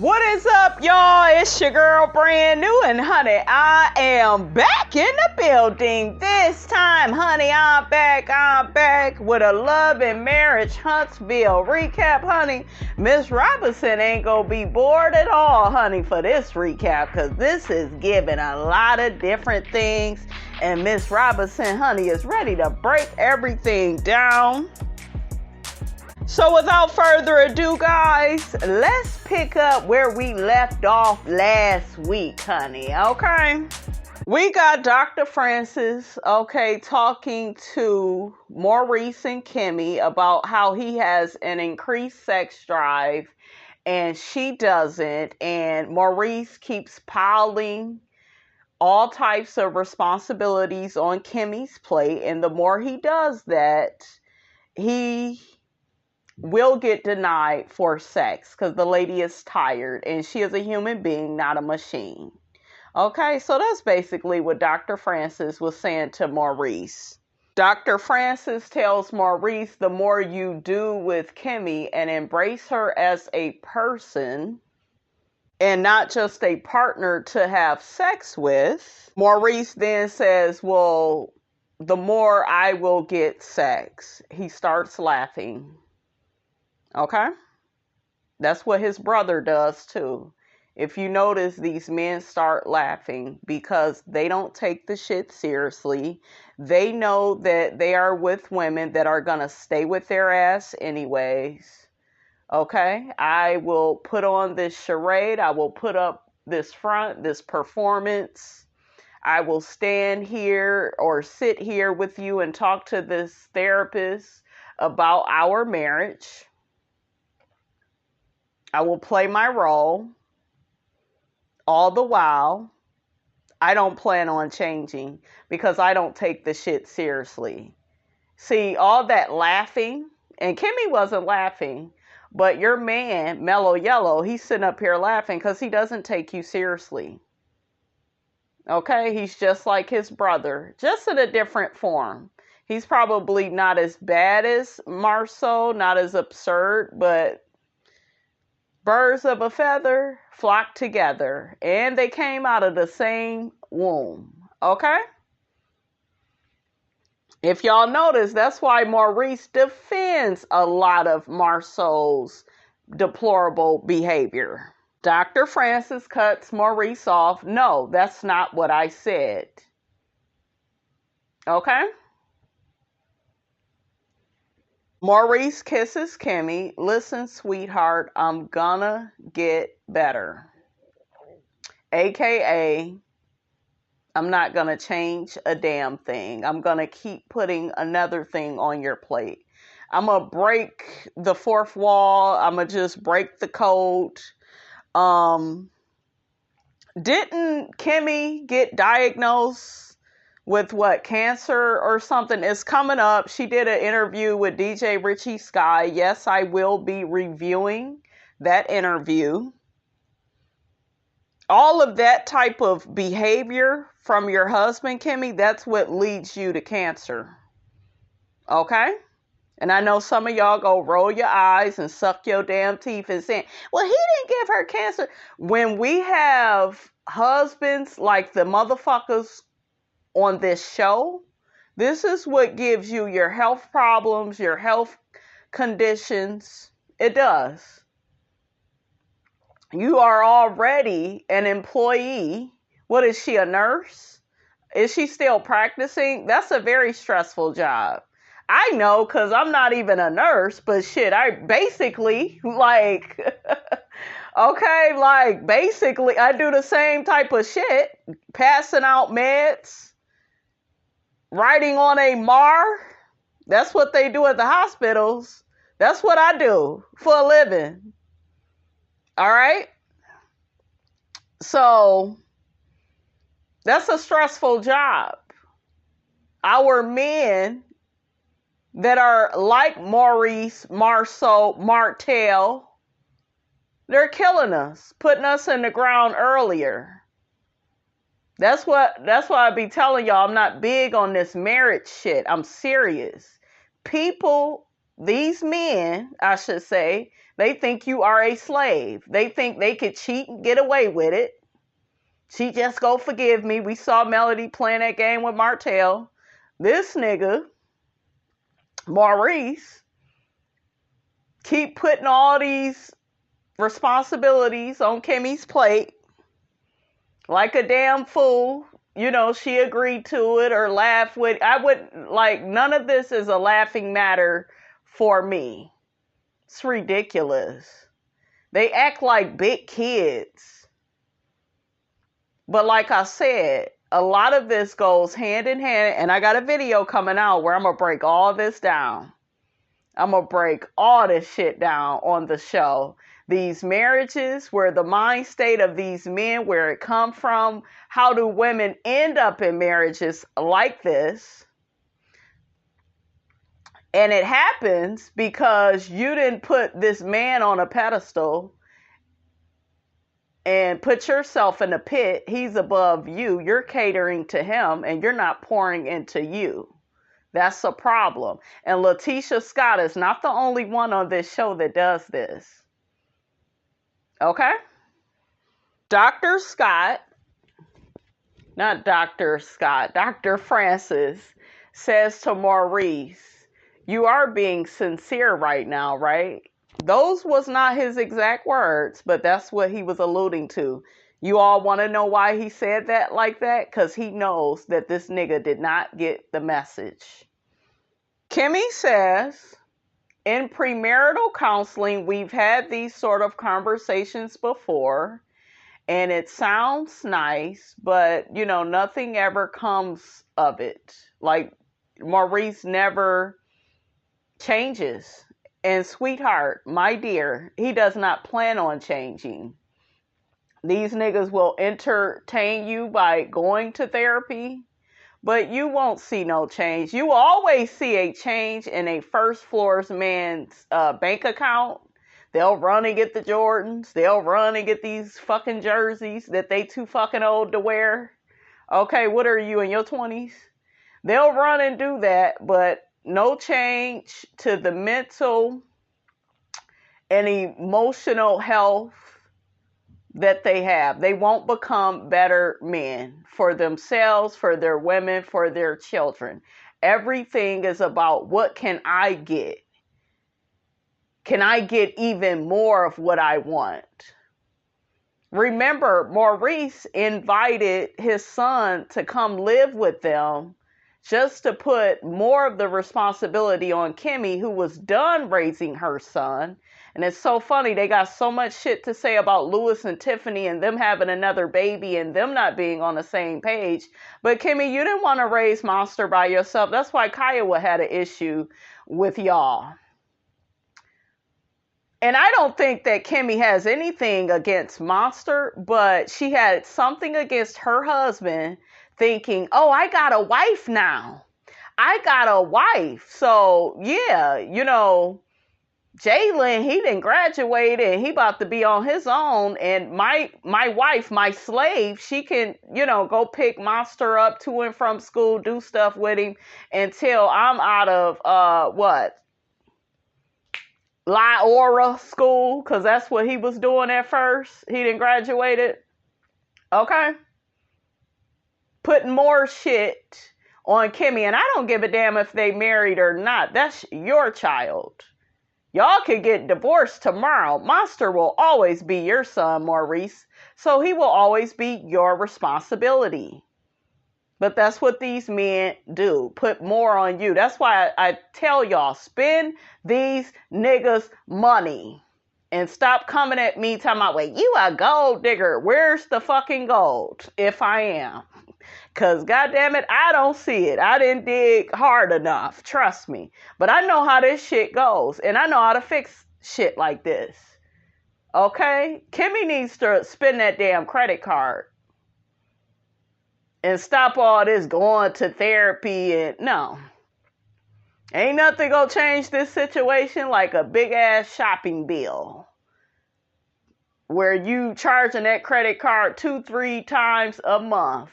What is up, y'all? It's your girl, Brand New, and honey, I am back in the building. This time, honey, I'm back with a Love and Marriage Huntsville recap, honey. Miss Robinson ain't gonna be bored at all, honey, for this recap, because this is giving a lot of different things, and Miss Robinson, honey, is ready to break everything down. So without further ado, guys, let's pick up where we left off last week, honey, okay? We got Dr. Francis, okay, talking to Maurice and Kimmy about how he has an increased sex drive and she doesn't, and Maurice keeps piling all types of responsibilities on Kimmy's plate, and the more he does that, he will get denied for sex because the lady is tired and she is a human being, not a machine. Okay, so that's basically what Dr. Francis was saying to Maurice. Dr. Francis tells Maurice the more you do with Kimmy and embrace her as a person and not just a partner to have sex with, Maurice then says, well, the more I will get sex. He starts laughing. Okay? That's what his brother does too. If you notice, these men start laughing because they don't take the shit seriously. They know that they are with women that are going to stay with their ass anyways. Okay? I will put on this charade. I will put up this front, this performance. I will stand here or sit here with you and talk to this therapist about our marriage. I will play my role. All the while, I don't plan on changing because I don't take the shit seriously. See, all that laughing, and Kimmy wasn't laughing, but your man, Mellow Yellow, he's sitting up here laughing because he doesn't take you seriously. Okay? He's just like his brother, just in a different form. He's probably not as bad as MARSAU, not as absurd, but birds of a feather flock together, and they came out of the same womb. Okay? If y'all notice, that's why Maurice defends a lot of MARSAU's deplorable behavior. Dr. Francis cuts Maurice off. No, that's not what I said. Okay? Maurice kisses Kimmy. Listen, sweetheart, I'm gonna get better. AKA, I'm not gonna change a damn thing. I'm gonna keep putting another thing on your plate. I'm gonna break the fourth wall. I'm gonna just break the code. Didn't Kimmy get diagnosed with what, cancer or something? Is coming up. She did an interview with DJ Richie Sky. Yes, I will be reviewing that interview. All of that type of behavior from your husband, Kimmy, that's what leads you to cancer. Okay? And I know some of y'all go roll your eyes and suck your damn teeth and saying, well, he didn't give her cancer. When we have husbands like the motherfuckers on this show, this is what gives you your health problems, your health conditions. It does. You are already an employee. What is she, a nurse? Is she still practicing? That's a very stressful job. I know, because I'm not even a nurse, but shit, I basically, basically I do the same type of shit, passing out meds, writing on a MAR. That's what they do at the hospitals. That's what I do for a living. All right? So, that's a stressful job. Our men that are like Maurice, MARSAU, Martel, they're killing us, putting us in the ground earlier. That's why I be telling y'all I'm not big on this marriage shit. I'm serious. People these men, I should say, they think you are a slave. They think they could cheat and get away with it. She just go forgive me. We saw Melody playing that game with Martel. This nigga, Maurice, keep putting all these responsibilities on Kimmy's plate like a damn fool. You know, she agreed to it or laughed with. I wouldn't, like, none of this is a laughing matter for me. It's ridiculous. They act like big kids. But like I said, a lot of this goes hand in hand, and I got a video coming out where I'm going to break all this down. I'm going to break all this shit down on the show. These marriages, where the mind state of these men, where it come from, how do women end up in marriages like this? And it happens because you didn't put this man on a pedestal and put yourself in a pit. He's above you. You're catering to him and you're not pouring into you. That's a problem. And Letitia Scott is not the only one on this show that does this. Okay? Dr. Scott, not Dr. Scott, Dr. Francis says to Maurice, you are being sincere right now, right? Those was not his exact words, but that's what he was alluding to. You all want to know why he said that like that? Because he knows that this nigga did not get the message. Kimmy says, in premarital counseling, we've had these sort of conversations before, and it sounds nice, but, you know, nothing ever comes of it. Like, Maurice never changes. And sweetheart, my dear, he does not plan on changing. These niggas will entertain you by going to therapy, but you won't see no change. You will always see a change in a first floor's man's bank account. They'll run and get the Jordans. They'll run and get these fucking jerseys that they too fucking old to wear. Okay, what are you, in your 20s? They'll run and do that, but no change to the mental and emotional health that they have. They won't become better men for themselves, for their women, for their children. Everything is about, what can I get? Can I get even more of what I want? Remember, Maurice invited his son to come live with them just to put more of the responsibility on Kimmy, who was done raising her son. And it's so funny, they got so much shit to say about Louis and Tiffany and them having another baby and them not being on the same page. But Kimmy, you didn't want to raise Monster by yourself. That's why Kiowa had an issue with y'all. And I don't think that Kimmy has anything against Monster, but she had something against her husband, thinking, oh, I got a wife now. I got a wife. So, yeah, you know, Jalen, he didn't graduate and he about to be on his own. And my wife, my slave, she can, you know, go pick Monster up to and from school, do stuff with him until I'm out of, Lyora school, because that's what he was doing at first. He didn't graduate it. Okay? Putting more shit on Kimmy. And I don't give a damn if they married or not. That's your child. Y'all could get divorced tomorrow. Monster will always be your son, Maurice. So he will always be your responsibility. But that's what these men do. Put more on you. That's why I tell y'all, spend these niggas' money. And stop coming at me talking about, well, you a gold digger. Where's the fucking gold? If I am. Because, goddamn it, I don't see it. I didn't dig hard enough. Trust me. But I know how this shit goes. And I know how to fix shit like this. Okay? Kimmy needs to spend that damn credit card. And stop all this going to therapy and no. Ain't nothing gonna change this situation like a big ass shopping bill. Where you charging that credit card 2-3 times a month.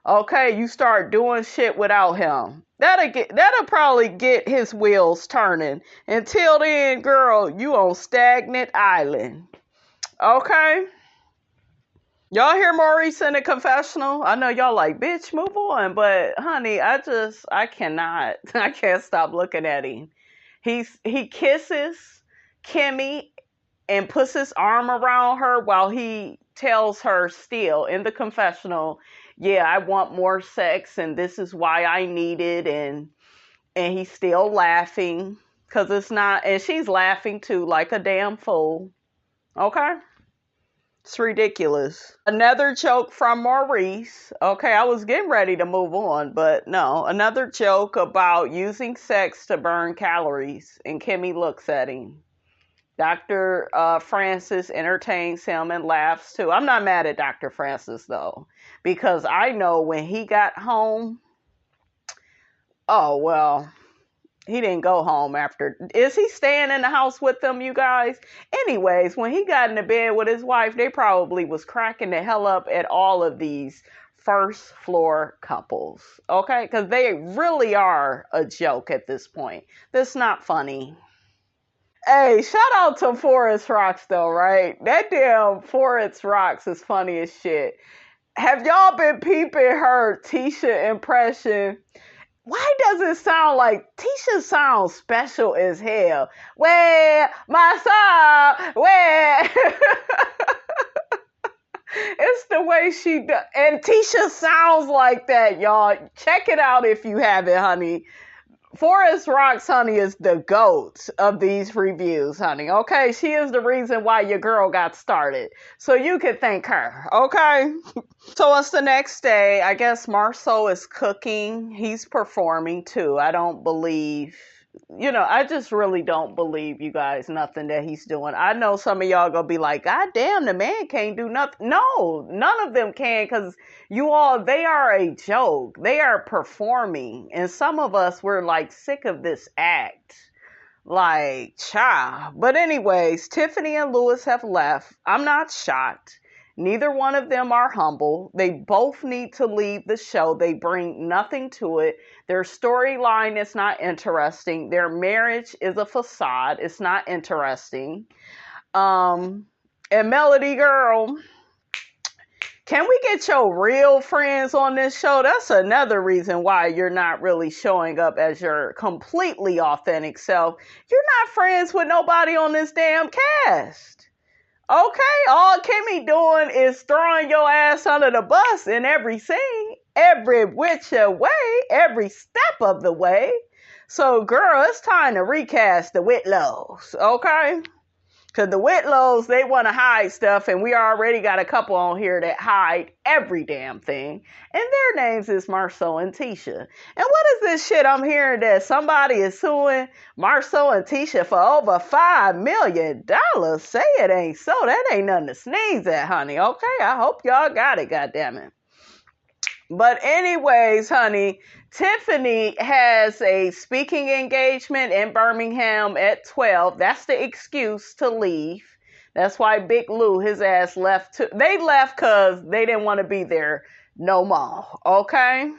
Okay, you start doing shit without him. That'll probably get his wheels turning. Until then, girl, you on stagnant island. Okay? Y'all hear Maurice in the confessional? I know y'all like, bitch, move on. But honey, I cannot. I can't stop looking at him. He kisses Kimmy and puts his arm around her while he tells her still in the confessional, yeah, I want more sex and this is why I need it, and he's still laughing because it's not, and she's laughing too like a damn fool. Okay? It's ridiculous. Another joke from Maurice. Okay, I was getting ready to move on, but no. Another joke about using sex to burn calories, and Kimmy looks at him. Dr. Francis entertains him and laughs too. I'm not mad at Dr. Francis though, because I know when he got home, oh well, he didn't go home after. Is he staying in the house with them, you guys? Anyways, when he got into bed with his wife, they probably was cracking the hell up at all of these first floor couples. Okay? Because they really are a joke at this point. That's not funny. Hey, shout out to Forest Rocks though, right? That damn Forest Rocks is funny as shit. Have y'all been peeping her Tisha impression? Why does it sound like Tisha sounds special as hell? Where my soul, where? It's the way she does. And Tisha sounds like that, y'all. Check it out if you haven't, honey. Forest Rocks, honey, is the GOAT of these reviews, honey. Okay? She is the reason why your girl got started. So you can thank her. Okay? So it's the next day. I guess MARSAU is cooking. He's performing too. I don't believe, I just really don't believe, you guys, nothing that he's doing. I know some of y'all gonna be like, God damn, the man can't do nothing. No, none of them can, because they are a joke. They are performing. And some of us, we're like sick of this act. Like, child. But anyways, Tiffany and Lewis have left. I'm not shocked. Neither one of them are humble. They both need to leave the show. They bring nothing to it. Their storyline is not interesting. Their marriage is a facade. It's not interesting. And Melody girl, can we get your real friends on this show? That's another reason why you're not really showing up as your completely authentic self. You're not friends with nobody on this damn cast. Okay, all Kimmy doing is throwing your ass under the bus in every scene, every which way, every step of the way. So, girl, it's time to recast the Whitlows, okay? Because the Whitlows, they want to hide stuff, and we already got a couple on here that hide every damn thing. And their names is MARSAU and Tisha. And what is this shit I'm hearing that somebody is suing MARSAU and Tisha for over $5 million? Say it ain't so. That ain't nothing to sneeze at, honey. Okay, I hope y'all got it, goddammit. But anyways, honey, Tiffany has a speaking engagement in Birmingham at 12. That's the excuse to leave. That's why Big Lou, his ass left. They left because they didn't want to be there no more. Okay?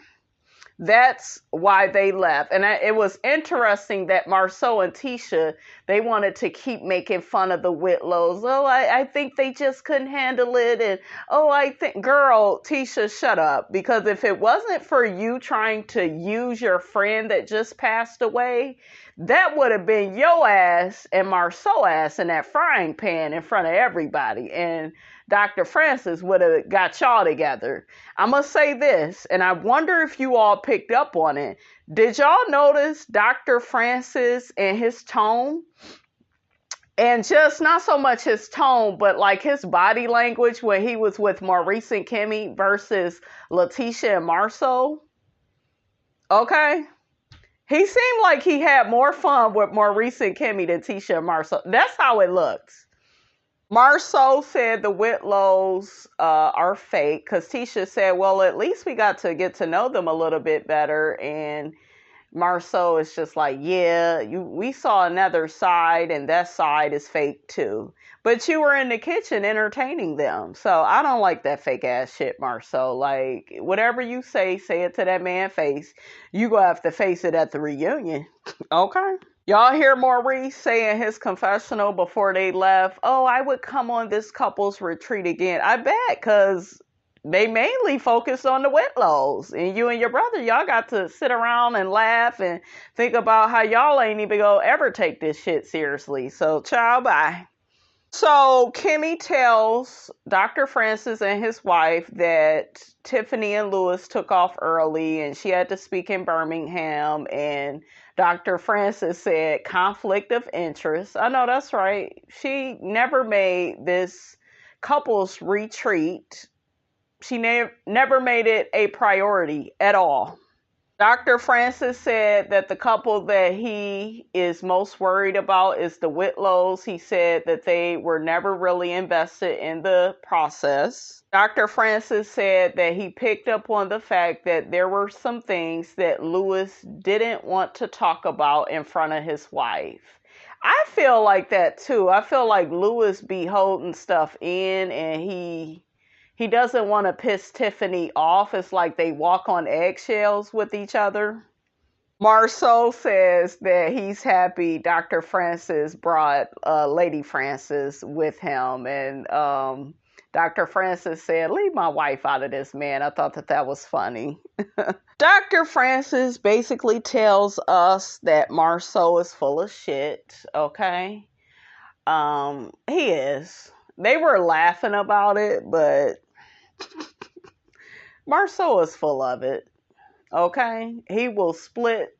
That's why they left. And it was interesting that MARSAU and Tisha, they wanted to keep making fun of the Whitlows. Oh, I think they just couldn't handle it. And, girl, Tisha, shut up. Because if it wasn't for you trying to use your friend that just passed away, that would have been your ass and MARSAU ass in that frying pan in front of everybody. And Dr. Francis would have got y'all together. I'm going to say this, and I wonder if you all picked up on it. Did y'all notice Dr. Francis and his tone? And just not so much his tone, but like his body language when he was with Maurice and Kimmy versus Letitia and MARSAU? Okay? He seemed like he had more fun with Maurice and Kimmy than Tisha and MARSAU. That's how it looks. MARSAU said the Whitlows are fake because Tisha said, well, at least we got to get to know them a little bit better. And MARSAU is just like, yeah, we saw another side, and that side is fake too. But you were in the kitchen entertaining them. So I don't like that fake ass shit, MARSAU. Like, whatever you say it to that man's face. You gonna have to face it at the reunion. Okay? Y'all hear Maurice say in his confessional before they left, oh, I would come on this couple's retreat again. I bet, because they mainly focused on the Whitlows. And you and your brother, y'all got to sit around and laugh and think about how y'all ain't even gonna ever take this shit seriously. So, ciao, bye. So, Kimmy tells Dr. Francis and his wife that Tiffany and Lewis took off early and she had to speak in Birmingham. And Dr. Francis said conflict of interest. I know that's right. She never made this couples retreat. She never made it a priority at all. Dr. Francis said that the couple that he is most worried about is the Whitlows. He said that they were never really invested in the process. Dr. Francis said that he picked up on the fact that there were some things that Lewis didn't want to talk about in front of his wife. I feel like that too. I feel like Lewis be holding stuff in, and he doesn't want to piss Tiffany off. It's like they walk on eggshells with each other. MARSAU says that he's happy Dr. Francis brought Lady Francis with him. And Dr. Francis said, leave my wife out of this, man. I thought that was funny. Dr. Francis basically tells us that MARSAU is full of shit, okay? He is. They were laughing about it, but MARSAU is full of it, okay? He will split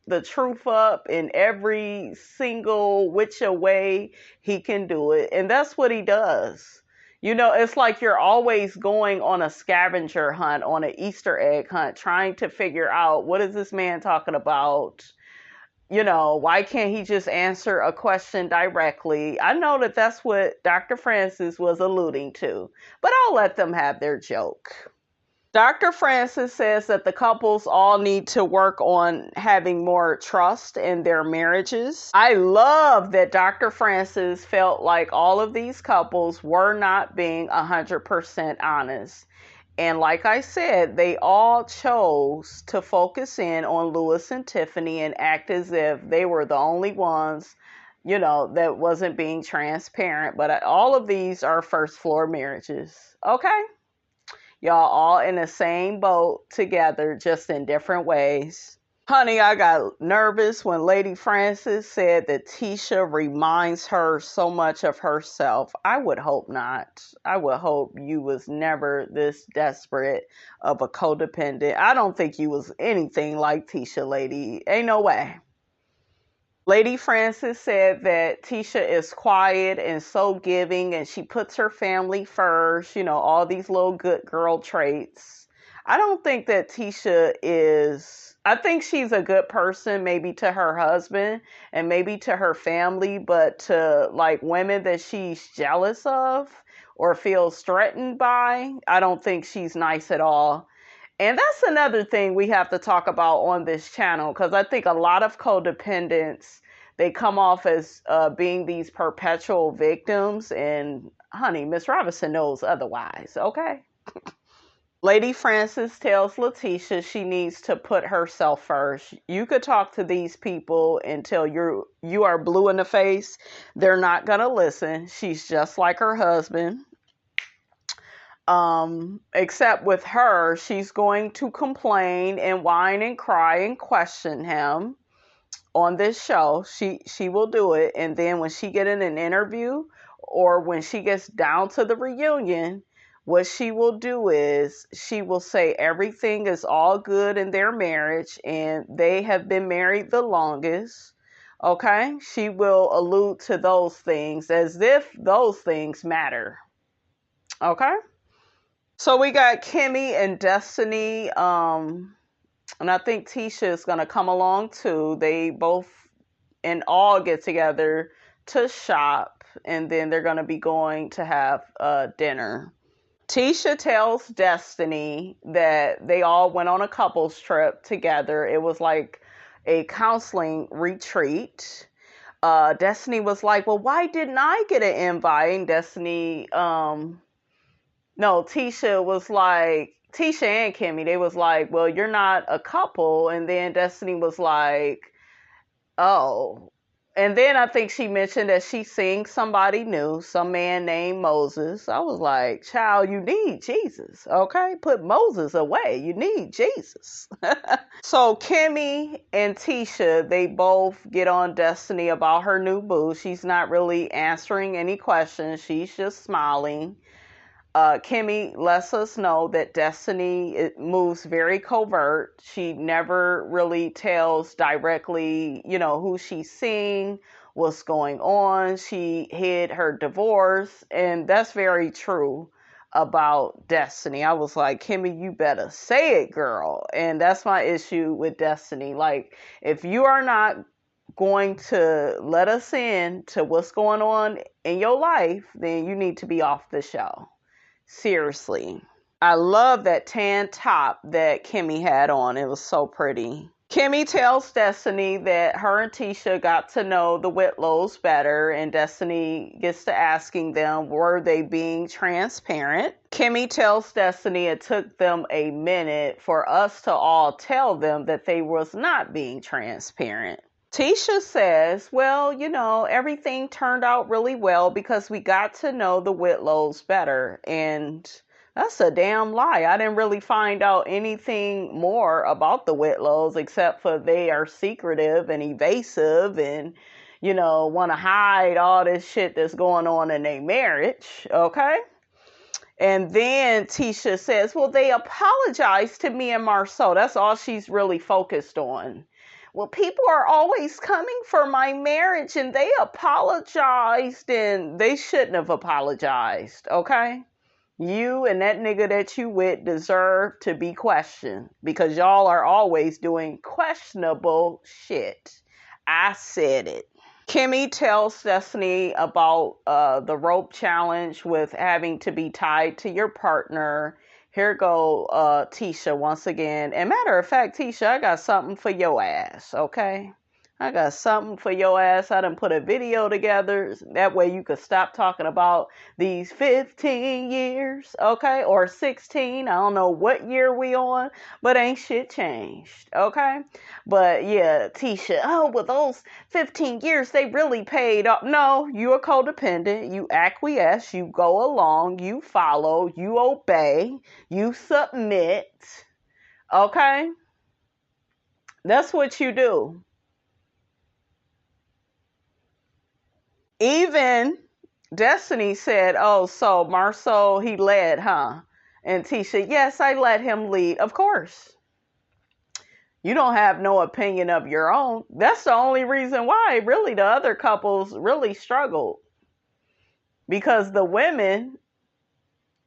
the truth up in every single which way he can do it, and that's what he does. You know, it's like you're always going on a scavenger hunt, on an Easter egg hunt, trying to figure out, what is this man talking about? You know, why can't he just answer a question directly? I know that that's what Dr. Francis was alluding to, but I'll let them have their joke. Dr. Francis says that the couples all need to work on having more trust in their marriages. I love that Dr. Francis felt like all of these couples were not being 100% honest. And like I said, they all chose to focus in on Lewis and Tiffany and act as if they were the only ones, you know, that wasn't being transparent. But all of these are first floor marriages. Okay? Y'all all in the same boat together, just in different ways. Honey, I got nervous when Lady Francis said that Tisha reminds her so much of herself. I would hope not. I would hope you was never this desperate of a codependent. I don't think you was anything like Tisha, lady. Ain't no way. Lady Francis said that Tisha is quiet and so giving, and she puts her family first, you know, all these little good girl traits. I don't think that Tisha is, I think she's a good person, maybe to her husband and maybe to her family, but to like women that she's jealous of or feels threatened by, I don't think she's nice at all. And that's another thing we have to talk about on this channel, because I think a lot of codependents, they come off as being these perpetual victims. And honey, Miss Robinson knows otherwise, okay? Lady Francis tells Letitia she needs to put herself first. You could talk to these people until you are blue in the face. They're not going to listen. She's just like her husband. Except with her, she's going to complain and whine and cry and question him on this show. She will do it. And then when she get in an interview or when she gets down to the reunion, what she will do is she will say everything is all good in their marriage and they have been married the longest. Okay? She will allude to those things as if those things matter. Okay? So we got Kimmy and Destiny, and I think Tisha is going to come along too. They both and all get together to shop, and then they're going to be going to have dinner. Tisha tells Destiny that they all went on a couples trip together. It was like a counseling retreat. Destiny was like, well, why didn't I get an invite? And Destiny, no, Tisha was like, Tisha and Kimmy, they was like, well, you're not a couple. And then Destiny was like, oh. And then I think she mentioned that she seeing somebody new, some man named Moses. I was like, child, you need Jesus, okay? Put Moses away. You need Jesus. So Kimmy and Tisha, they both get on Destiny about her new boo. She's not really answering any questions. She's just smiling. Kimmy lets us know that Destiny moves very covert. She never really tells directly, who she's seeing, what's going on. She hid her divorce, and that's very true about Destiny. I was like, Kimmy, you better say it, girl. And that's my issue with Destiny. Like, if you are not going to let us in to what's going on in your life, then you need to be off the show. Seriously. I love that tan top that Kimmy had on. It was so pretty. Kimmy tells Destiny that her and Tisha got to know the Whitlows better, and Destiny gets to asking them, were they being transparent? Kimmy tells Destiny it took them a minute for us to all tell them that they was not being transparent. Tisha says, well, everything turned out really well because we got to know the Whitlows better. And that's a damn lie. I didn't really find out anything more about the Whitlows except for they are secretive and evasive and, want to hide all this shit that's going on in their marriage. Okay. And then Tisha says, well, they apologized to me and MARSAU. That's all she's really focused on. Well, people are always coming for my marriage and they apologized and they shouldn't have apologized, okay? You and that nigga that you with deserve to be questioned because y'all are always doing questionable shit. I said it. Kimmy tells Destiny about the rope challenge with having to be tied to your partner. Here go Tisha once again. And matter of fact, Tisha, I got something for your ass, okay? I got something for your ass. I done put a video together. That way you could stop talking about these 15 years, okay? Or 16. I don't know what year we on, but ain't shit changed, okay? But yeah, Tisha, well, those 15 years, they really paid off. No, you are codependent. You acquiesce. You go along. You follow. You obey. You submit, okay? That's what you do. Even Destiny said, oh, so MARSAU, he led, huh? And Tisha, yes, I let him lead. Of course. You don't have no opinion of your own. That's the only reason why, really, the other couples really struggled. Because the women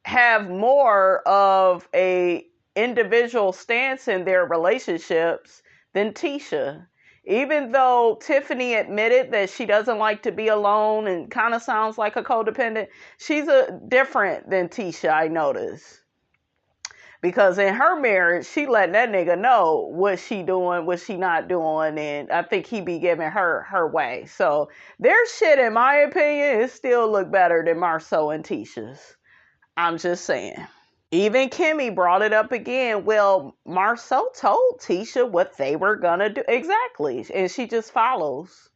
have more of a individual stance in their relationships than Tisha. Even though Tiffany admitted that she doesn't like to be alone and kind of sounds like a codependent, she's different than Tisha, I noticed. Because in her marriage, she letting that nigga know what she doing, what she not doing, and I think he be giving her way. So their shit, in my opinion, it still look better than MARSAU and Tisha's. I'm just saying. Even Kimmy brought it up again. Well, MARSAU told Tisha what they were going to do. Exactly. And she just follows.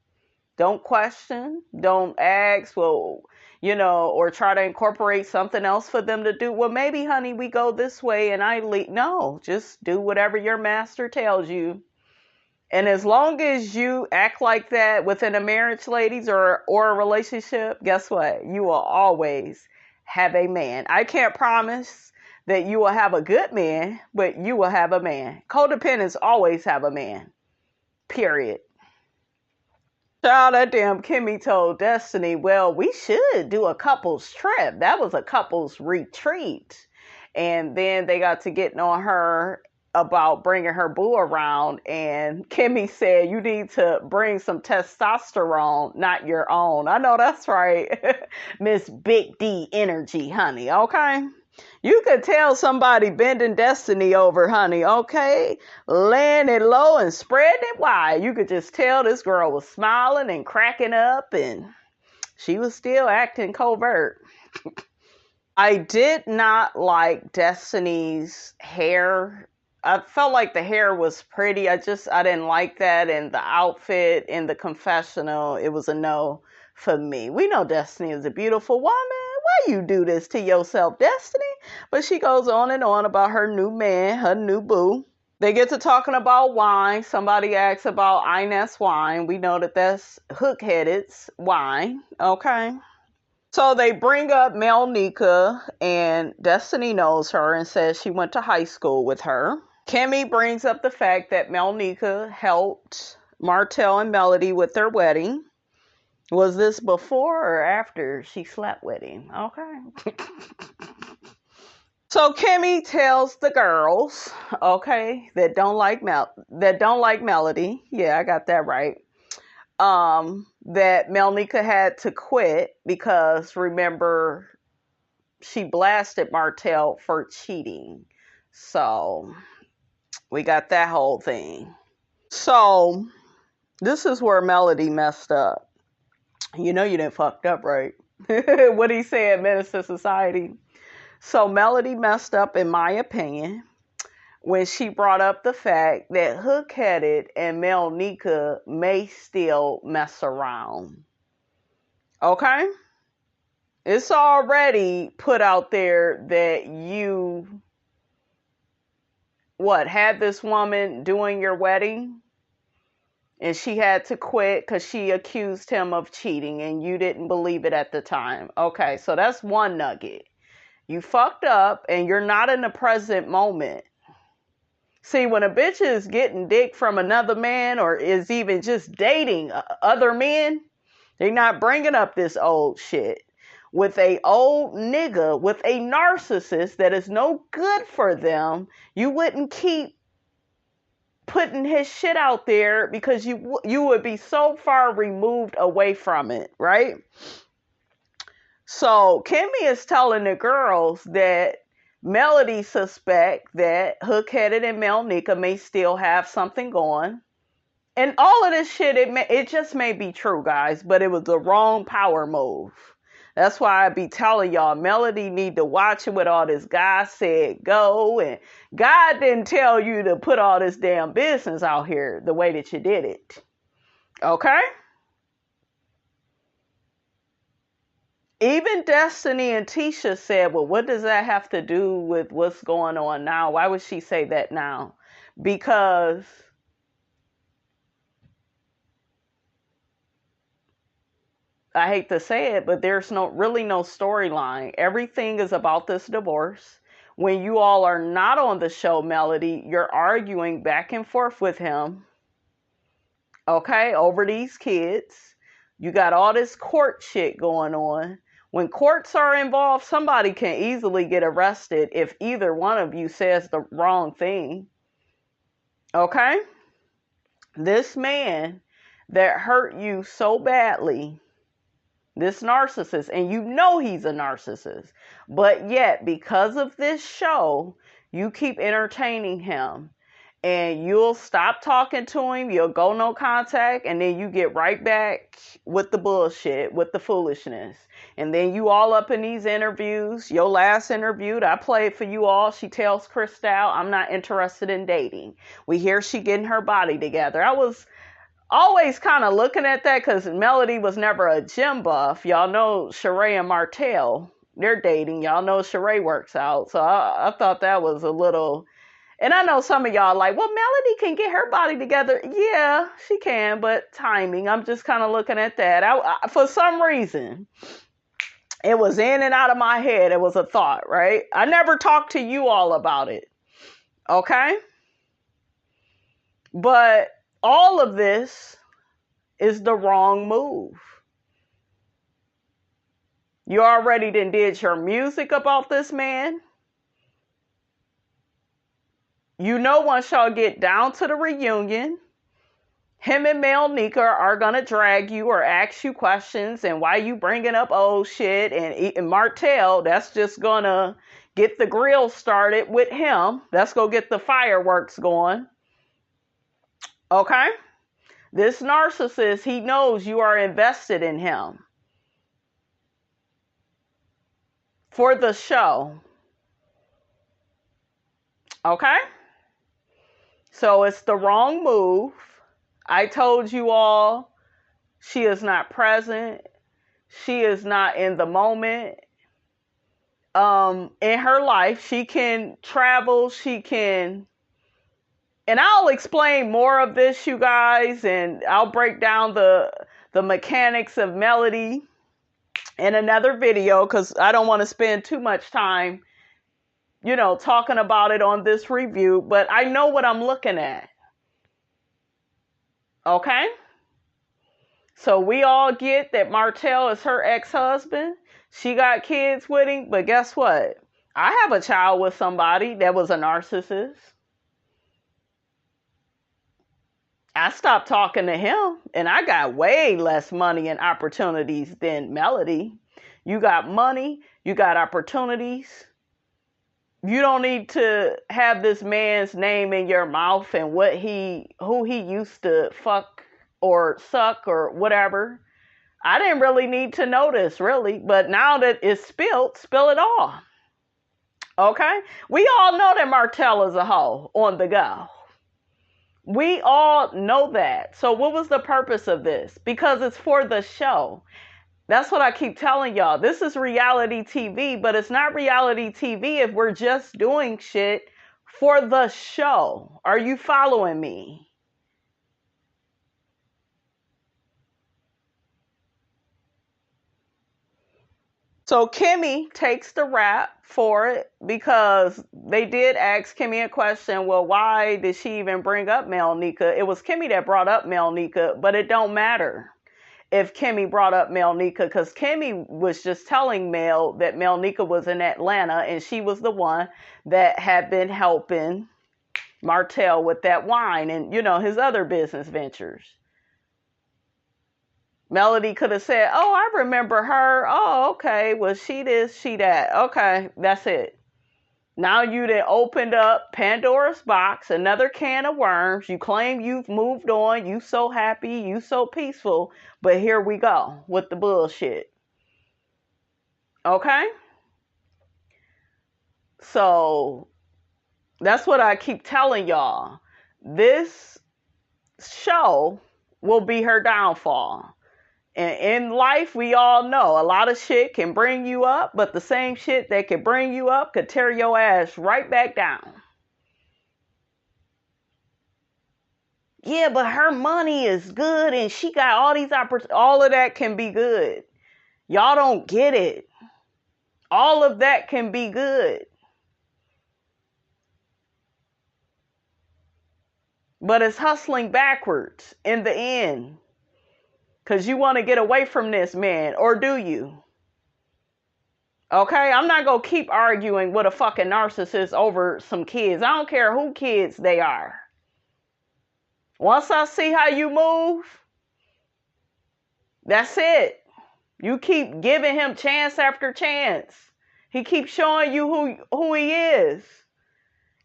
Don't question. Don't ask. Well, or try to incorporate something else for them to do. Well, maybe, honey, we go this way and I lead. No, just do whatever your master tells you. And as long as you act like that within a marriage, ladies, or a relationship, guess what? You will always have a man. I can't promise that you will have a good man, but you will have a man. Codependents always have a man. Period. Child, that damn Kimmy told Destiny, well, we should do a couples trip. That was a couples retreat. And then they got to getting on her about bringing her boo around. And Kimmy said, you need to bring some testosterone, not your own. I know that's right. Miss Big D energy, honey. Okay. You could tell somebody bending destiny over, honey, okay? Laying it low and spreading it wide. You could just tell this girl was smiling and cracking up, and she was still acting covert. I did not like Destiny's hair. I felt like the hair was pretty. I didn't like that. And the outfit in the confessional, it was a no for me. We know Destiny is a beautiful woman. Why you do this to yourself, Destiny? But she goes on and on about her new man, her new boo. They get to talking about wine. Somebody asks about Inez wine. We know that that's Hook-Headed's wine. Okay. So they bring up MELNIKA, and Destiny knows her and says she went to high school with her. Kimmy brings up the fact that MELNIKA helped Martel and Melody with their wedding. Was this before or after she slept with him? Okay. So Kimmy tells the girls, okay, that don't like Melody. Yeah, I got that right. That MELNIKA had to quit because, remember, she blasted Martel for cheating. So we got that whole thing. So this is where Melody messed up. You know you didn't fucked up, right? What he said, Menace to Society. So Melody messed up, in my opinion, when she brought up the fact that Hook-Headed and MELNIKA may still mess around. Okay? It's already put out there that you, had this woman doing your wedding, and she had to quit because she accused him of cheating, and you didn't believe it at the time. Okay, so that's one nugget. You fucked up, and you're not in the present moment. See, when a bitch is getting dick from another man or is even just dating other men, they're not bringing up this old shit. With a old nigga, with a narcissist that is no good for them, you wouldn't keep putting his shit out there because you would be so far removed away from it, right? So Kimmy is telling the girls that Melody suspect that Hook-Headed and MELNIKA may still have something going. And all of this shit, it just may be true, guys, but it was the wrong power move. That's why I be telling y'all, Melody need to watch it with all this God said go. And God didn't tell you to put all this damn business out here the way that you did it. Okay? Even Destiny and Tisha said, well, what does that have to do with what's going on now? Why would she say that now? Because I hate to say it, but there's really no storyline. Everything is about this divorce. When you all are not on the show, Melody, you're arguing back and forth with him. Okay, over these kids. You got all this court shit going on. When courts are involved, somebody can easily get arrested if either one of you says the wrong thing. Okay? This man that hurt you so badly, this narcissist, and you know he's a narcissist, but yet because of this show, you keep entertaining him. And you'll stop talking to him, you'll go no contact, and then you get right back with the bullshit, with the foolishness. And then you all up in these interviews. Your last interview that I played for you all, she tells Cristal, I'm not interested in dating. We hear she getting her body together. I was always kind of looking at that because Melody was never a gym buff. Y'all know Sheree and Martel, they're dating. Y'all know Sheree works out. So I thought that was a little... And I know some of y'all like, well, Melody can get her body together. Yeah, she can, but timing. I'm just kind of looking at that. For some reason, it was in and out of my head. It was a thought, right? I never talked to you all about it. Okay? But all of this is the wrong move. You already did your music about this man. You know, once y'all get down to the reunion, him and MELNIKA are going to drag you or ask you questions and why you bringing up old shit. And Martel, that's just going to get the grill started with him. Let's go get the fireworks going. Okay? This narcissist, he knows you are invested in him for the show. Okay? So it's the wrong move. I told you all, she is not present. She is not in the moment. In her life, she can travel, she can, and I'll explain more of this, you guys, and I'll break down the mechanics of Melody in another video, because I don't want to spend too much time, talking about it on this review, but I know what I'm looking at. Okay? So we all get that Martel is her ex-husband. She got kids with him, but guess what? I have a child with somebody that was a narcissist. I stopped talking to him, and I got way less money and opportunities than Melody. You got money, you got opportunities. You don't need to have this man's name in your mouth and who he used to fuck or suck or whatever. I didn't really need to know this, really, but now that it's spilled, spill it all. Okay? We all know that Martel is a hoe on the go. We all know that. So what was the purpose of this? Because it's for the show. That's what I keep telling y'all. This is reality TV, but it's not reality TV if we're just doing shit for the show. Are you following me? So Kimmy takes the rap for it because they did ask Kimmy a question. Well, why did she even bring up MELNIKA? It was Kimmy that brought up MELNIKA, but it don't matter if Kimmy brought up MELNIKA, because Kimmy was just telling Mel that MELNIKA was in Atlanta and she was the one that had been helping Martel with that wine and, his other business ventures. Melody could have said, oh, I remember her. Oh, okay. Well, she this, she that. Okay, that's it. Now you done opened up Pandora's box, another can of worms. You claim you've moved on. You so happy. You so peaceful. But here we go with the bullshit. Okay? So that's what I keep telling y'all. This show will be her downfall. And in life, we all know a lot of shit can bring you up, but the same shit that could bring you up could tear your ass right back down. Yeah, but her money is good and she got all these opportunities. All of that can be good. Y'all don't get it. All of that can be good. But it's hustling backwards in the end. Because you want to get away from this man, or do you? Okay, I'm not going to keep arguing with a fucking narcissist over some kids. I don't care who kids they are. Once I see how you move, that's it. You keep giving him chance after chance. He keeps showing you who he is.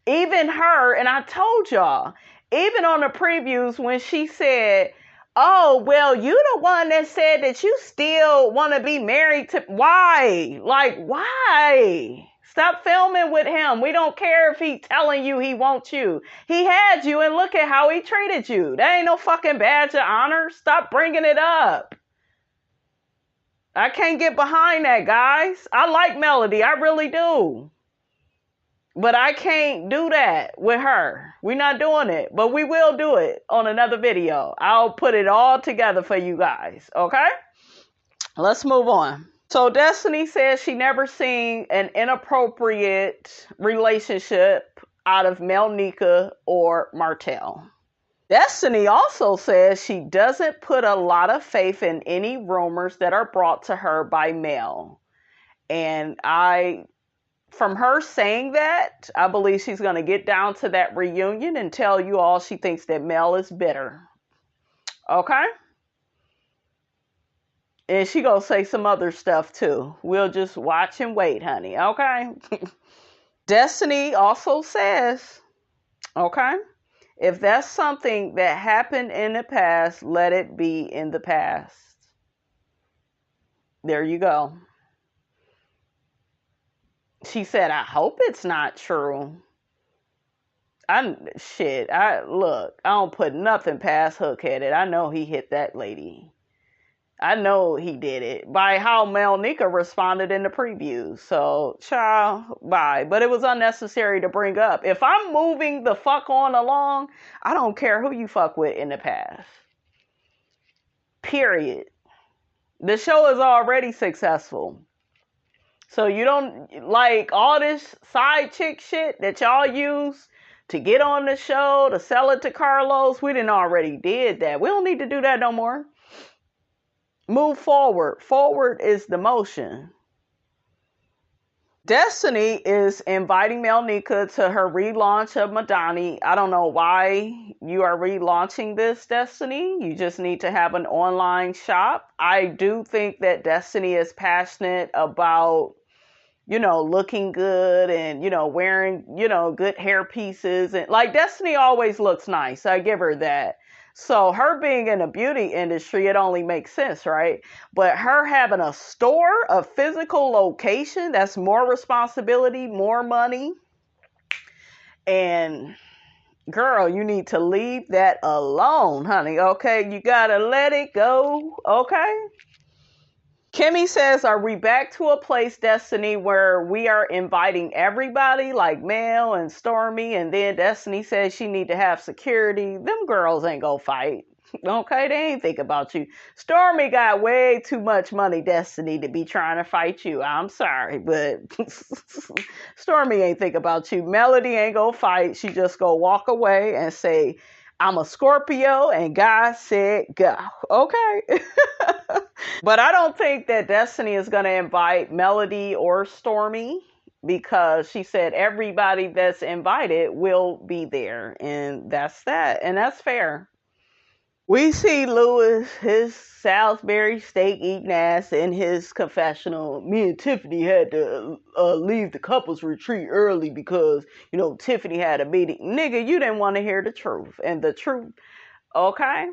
Even her, and I told y'all, even on the previews when she said, oh, well, you the one that said that you still want to be married to... Why? Like, why? Stop filming with him. We don't care if he's telling you he wants you. He had you, and look at how he treated you. That ain't no fucking badge of honor. Stop bringing it up. I can't get behind that, guys. I like Melody. I really do. But I can't do that with her. We're not doing it. But we will do it on another video. I'll put it all together for you guys. Okay? Let's move on. So Destiny says she never seen an inappropriate relationship out of MELNIKA or Martel. Destiny also says she doesn't put a lot of faith in any rumors that are brought to her by Mel. And from her saying that, I believe she's going to get down to that reunion and tell you all she thinks that Mel is bitter. Okay? And she going to say some other stuff too. We'll just watch and wait, honey. Okay? Destiny also says, okay, if that's something that happened in the past, let it be in the past. There you go. She said, I hope it's not true. I don't put nothing past Hook-headed. I know he hit that lady. I know he did it by how MELNIKA responded in the preview. So, child, bye. But it was unnecessary to bring up. If I'm moving the fuck on along, I don't care who you fuck with in the past. Period. The show is already successful. So you don't like all this side chick shit that y'all use to get on the show, to sell it to Carlos. We didn't already did that. We don't need to do that no more. Move forward. Forward is the motion. Destiny is inviting MELNIKA to her relaunch of Madani. I don't know why you are relaunching this, Destiny. You just need to have an online shop. I do think that Destiny is passionate about, looking good and, wearing, good hair pieces. And like Destiny always looks nice. I give her that. So her being in the beauty industry, it only makes sense, right? But her having a store, a physical location, that's more responsibility, more money. And girl, you need to leave that alone, honey. Okay, you gotta let it go. Okay. Kimmy says, are we back to a place, Destiny, where we are inviting everybody like Mel and Stormy, and then Destiny says she need to have security? Them girls ain't gonna fight. Okay, they ain't think about you. Stormy got way too much money, Destiny, to be trying to fight you. I'm sorry, but Stormy ain't think about you. Melody ain't gonna fight. She just go walk away and say, I'm a Scorpio and God said go. Okay. But I don't think that Destiny is going to invite Melody or Stormy, because she said everybody that's invited will be there. And that's that. And that's fair. We see Lewis, his Salisbury steak eating ass in his confessional. Me and Tiffany had to leave the couples retreat early because, Tiffany had a meeting. Nigga, you didn't want to hear the truth. And the truth, okay?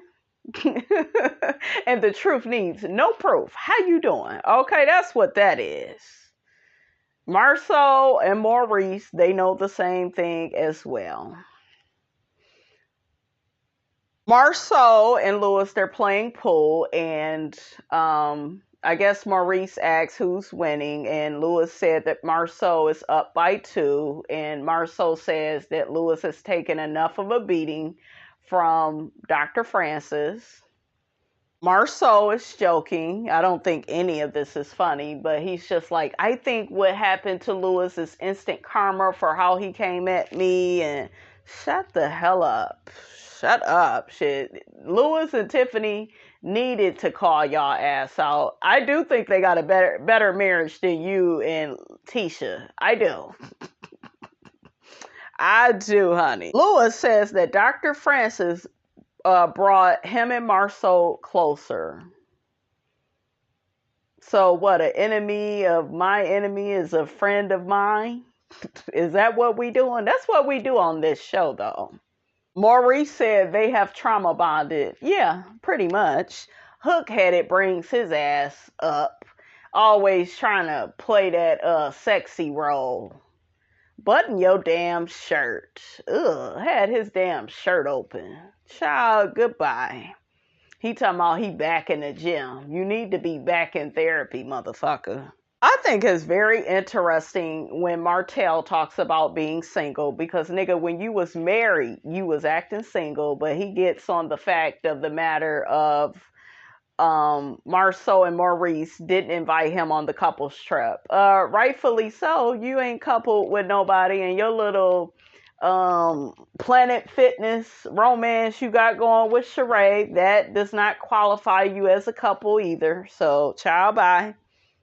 And the truth needs no proof. How you doing? Okay, that's what that is. MARSAU and Maurice, they know the same thing as well. MARSAU and Lewis, they're playing pool, and I guess Maurice asks who's winning, and Lewis said that MARSAU is up by 2, and MARSAU says that Lewis has taken enough of a beating from Dr. Francis. MARSAU is joking. I don't think any of this is funny, but he's just like, I think what happened to Lewis is instant karma for how he came at me, and shut the hell up. Shut up, shit. Lewis and Tiffany needed to call y'all ass out. I do think they got a better marriage than you and Tisha. I do. I do, honey. Lewis says that Dr. Francis brought him and MARSAU closer. So what, an enemy of my enemy is a friend of mine? Is that what we doing? That's what we do on this show, though. Maurice said they have trauma bonded. Yeah, pretty much. Hook-headed brings his ass up. Always trying to play that sexy role. Button your damn shirt. Ugh, had his damn shirt open. Child, goodbye. He talking about he back in the gym. You need to be back in therapy, motherfucker. I think it's very interesting when Martel talks about being single, because nigga, when you was married, you was acting single, but he gets on the fact of the matter of MARSAU and Maurice didn't invite him on the couples trip. Rightfully so. You ain't coupled with nobody, and your little Planet Fitness romance you got going with Sheree, that does not qualify you as a couple either. So, ciao, bye.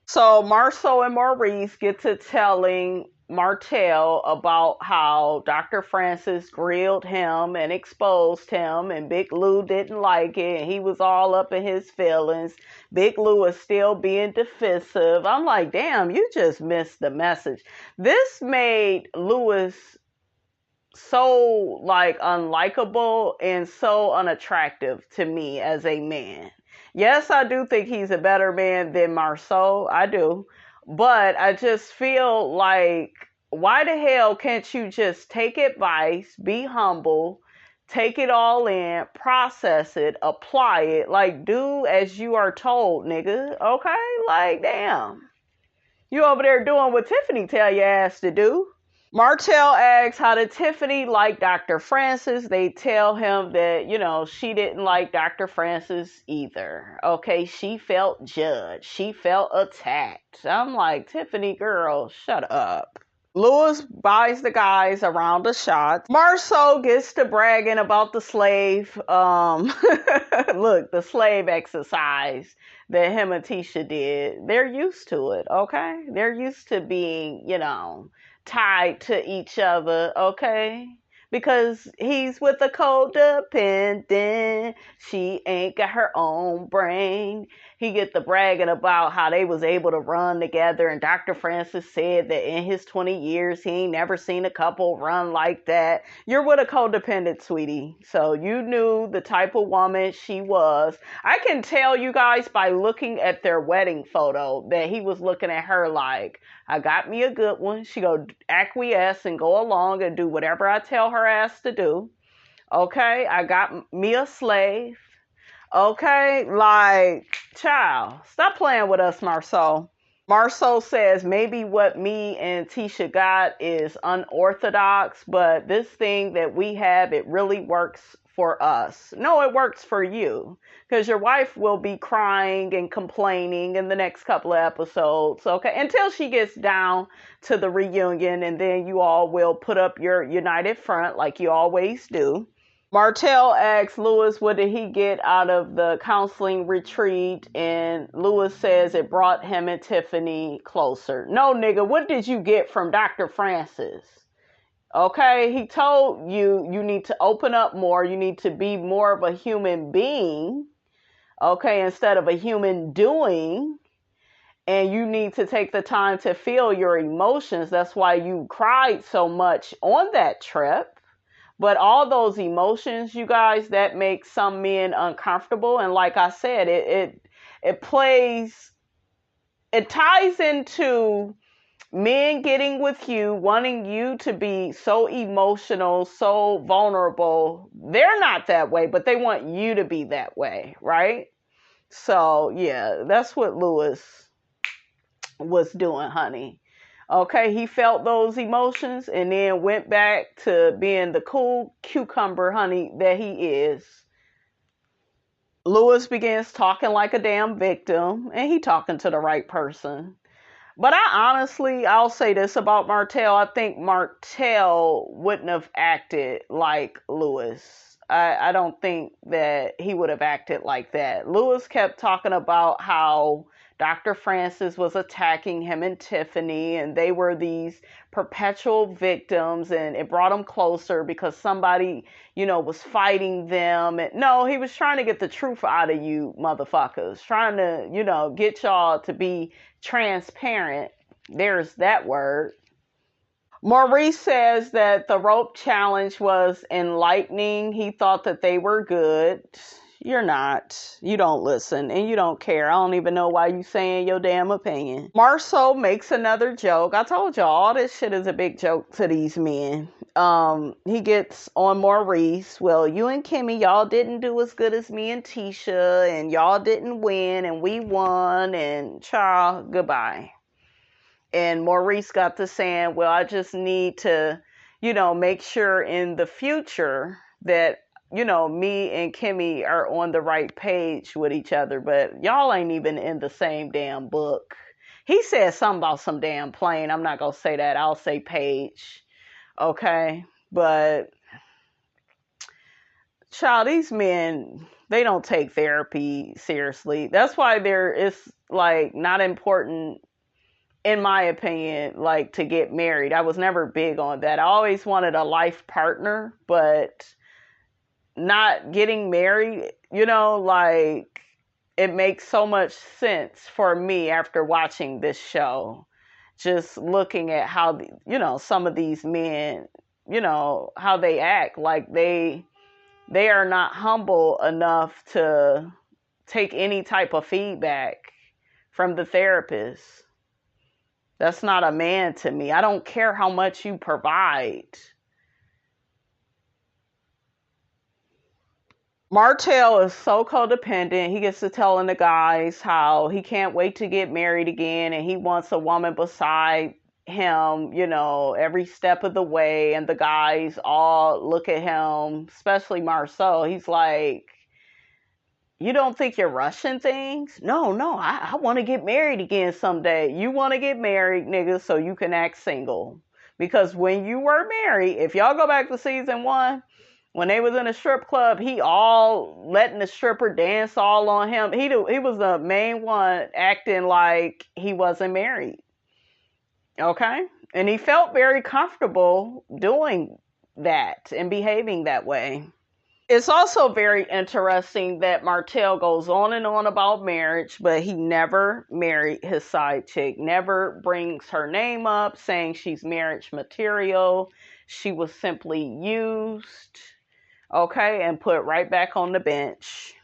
So MARSAU and Maurice get to telling Martel about how Dr. Francis grilled him and exposed him, and Big Lou didn't like it, and he was all up in his feelings. Big Lou was still being defensive. I'm like, damn, you just missed the message. This made Lewis so like unlikable and so unattractive to me as a man. Yes, I do think he's a better man than MARSAU. I do. But I just feel like, why the hell can't you just take advice, be humble, take it all in, process it, apply it, like do as you are told, nigga. Okay? Like, damn. You over there doing what Tiffany tell your ass to do. Martel asks, how did Tiffany like Dr. Francis? They tell him that, she didn't like Dr. Francis either. Okay, she felt judged. She felt attacked. I'm like, Tiffany, girl, shut up. Lewis buys the guys a round of shots. MARSAU gets to bragging about the slave, look, the slave exercise that him and Tisha did. They're used to it, okay? They're used to being, tied to each other, okay? Because he's with a codependent. She ain't got her own brain. He get the bragging about how they was able to run together, and Dr. Francis said that in his 20 years, he ain't never seen a couple run like that. You're with a codependent, sweetie. So you knew the type of woman she was. I can tell you guys by looking at their wedding photo that he was looking at her like, I got me a good one. She go acquiesce and go along and do whatever I tell her ass to do. Okay, I got me a slave. Okay, like, child, stop playing with us, MARSAU. MARSAU says maybe what me and Tisha got is unorthodox, but this thing that we have, it really works for us. No, it works for you, because your wife will be crying and complaining in the next couple of episodes, okay, until she gets down to the reunion, and then you all will put up your united front like you always do. Martel asks Lewis what did he get out of the counseling retreat, and Lewis says it brought him and Tiffany closer. No, nigga, what did you get from Dr. Francis? Okay, he told you need to open up more, you need to be more of a human being, okay, instead of a human doing, and you need to take the time to feel your emotions. That's why you cried so much on that trip. But all those emotions, you guys, that makes some men uncomfortable. And like I said, it ties into men getting with you, wanting you to be so emotional, so vulnerable. They're not that way, but they want you to be that way, right? So, yeah, that's what Lewis was doing, honey. Okay, he felt those emotions and then went back to being the cool cucumber, honey, that he is. Lewis begins talking like a damn victim, and he talking to the right person. But I'll say this about Martel. I think Martel wouldn't have acted like Lewis. I don't think that he would have acted like that. Lewis kept talking about how Dr. Francis was attacking him and Tiffany, and they were these perpetual victims, and it brought them closer because somebody, was fighting them. And no, he was trying to get the truth out of you motherfuckers, trying to, get y'all to be transparent. There's that word. Maurice says that the rope challenge was enlightening. He thought that they were good. You're not. You don't listen and you don't care. I don't even know why you saying your damn opinion. MARSAU makes another joke. I told y'all all this shit is a big joke to these men. He gets on Maurice. Well, you and Kimmy, y'all didn't do as good as me and Tisha, and y'all didn't win, and we won, and child, goodbye. And Maurice got to saying, well, I just need to, make sure in the future that me and Kimmy are on the right page with each other, but y'all ain't even in the same damn book. He said something about some damn plane. I'm not going to say that. I'll say page. Okay. But child, these men, they don't take therapy seriously. That's why it's like not important in my opinion, like to get married. I was never big on that. I always wanted a life partner, but not getting married, like it makes so much sense for me after watching this show. Just looking at how, some of these men, how they act, like they are not humble enough to take any type of feedback from the therapist. That's not a man to me. I don't care how much you provide. Martel is so codependent. He gets to telling the guys how he can't wait to get married again and he wants a woman beside him, every step of the way. And the guys all look at him, especially Marceau. He's like, you don't think you're rushing things? No, I want to get married again someday. You want to get married, nigga, so you can act single. Because when you were married, if y'all go back to season 1, when they was in a strip club, he all letting the stripper dance all on him. He was the main one acting like he wasn't married. Okay? And he felt very comfortable doing that and behaving that way. It's also very interesting that Martel goes on and on about marriage, but he never married his side chick, never brings her name up saying she's marriage material. She was simply used, okay, and put right back on the bench.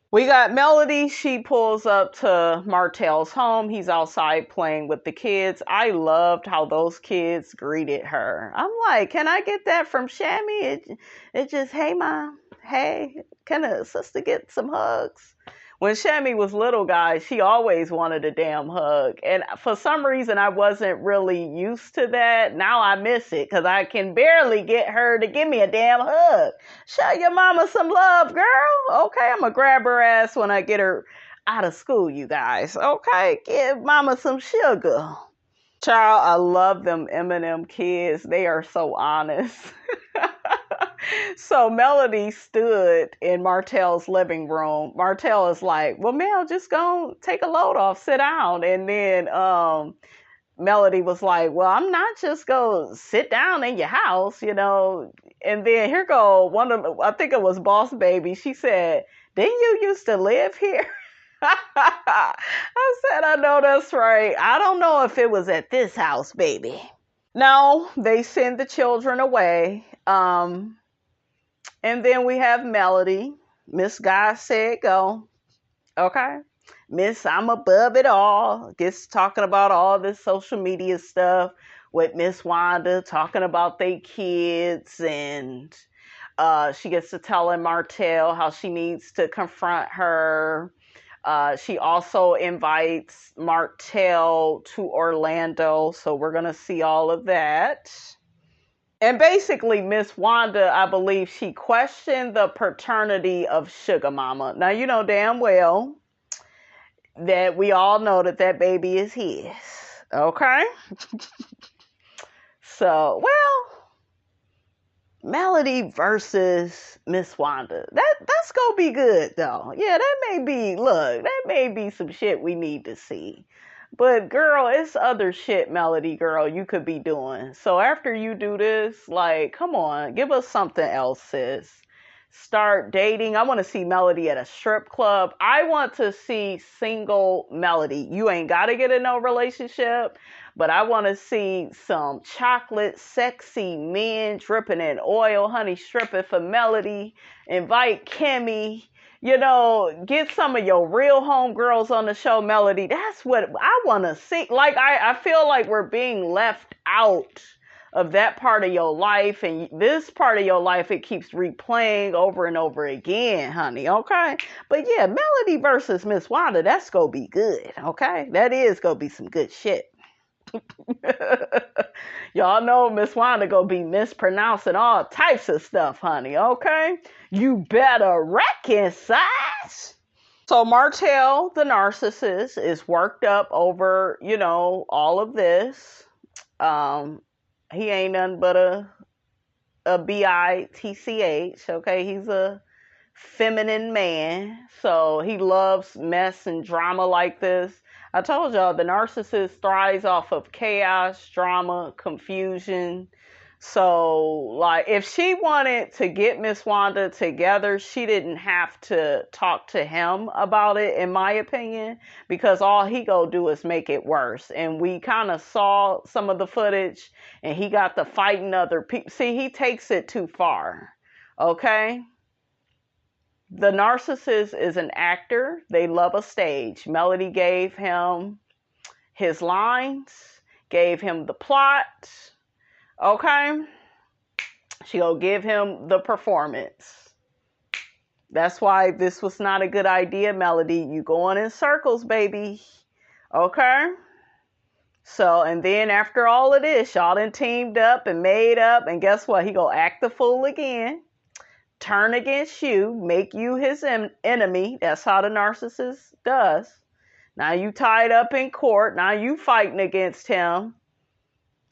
We got Melody. She pulls up to Martel's home. He's outside playing with the kids. I loved how those kids greeted her. I'm like, can I get that from Shammy? It just, hey, Mom. Hey, can a sister get some hugs? When Shammy was little, guys, she always wanted a damn hug. And for some reason, I wasn't really used to that. Now I miss it because I can barely get her to give me a damn hug. Show your mama some love, girl. Okay, I'm going to grab her ass when I get her out of school, you guys. Okay, give mama some sugar. Child, I love them Eminem kids. They are so honest. So Melody stood in Martel's living room. Martel is like, well, Mel, just go take a load off, sit down. And then Melody was like, well, I'm not just going to sit down in your house, And then here go I think it was Boss Baby. She said, didn't you used to live here? I said, I know that's right. I don't know if it was at this house, baby. No, they send the children away. And then we have Melody. Miss God said go. Okay. Miss I'm above it all. Gets talking about all this social media stuff with Miss Wanda, talking about their kids. And she gets to telling Martel how she needs to confront her. She also invites Martel to Orlando. So we're going to see all of that. And basically, Miss Wanda, I believe she questioned the paternity of Sugar Mama. Now, you know damn well that we all know that baby is his. Okay? So, well, Melody versus Miss Wanda. That's going to be good, though. Yeah, that may be some shit we need to see. But girl, it's other shit, Melody girl, you could be doing. So after you do this, like, come on, give us something else, sis. Start dating. I want to see Melody at a strip club. I want to see single Melody. You ain't got to get in no relationship, but I want to see some chocolate, sexy men dripping in oil, honey, stripping for Melody. Invite Kimmy. Get some of your real homegirls on the show, Melody. That's what I want to see. Like, I feel like we're being left out of that part of your life. And this part of your life, it keeps replaying over and over again, honey. Okay? But yeah, Melody versus Miss Wanda, that's going to be good. Okay? That is going to be some good shit. Y'all know Miss Wanda gonna be mispronouncing all types of stuff, honey, okay? You better recognize. So Martel, the narcissist, is worked up over, all of this. He ain't nothing but a bitch, okay? He's a feminine man, so he loves mess and drama like this. I told y'all the narcissist thrives off of chaos, drama, confusion. So, like, if she wanted to get Miss Wanda together, she didn't have to talk to him about it, in my opinion, because all he go do is make it worse. And we kind of saw some of the footage, and he got to fighting other people. See, he takes it too far, okay? The narcissist is an actor. They love a stage. Melody gave him his lines, gave him the plot. Okay? She'll give him the performance. That's why this was not a good idea, Melody. You going in circles, baby. Okay? So, and then after all of this, y'all done teamed up and made up. And guess what? He gonna act the fool again. Turn against you. Make you his enemy. That's how the narcissist does. Now you tied up in court. Now you fighting against him.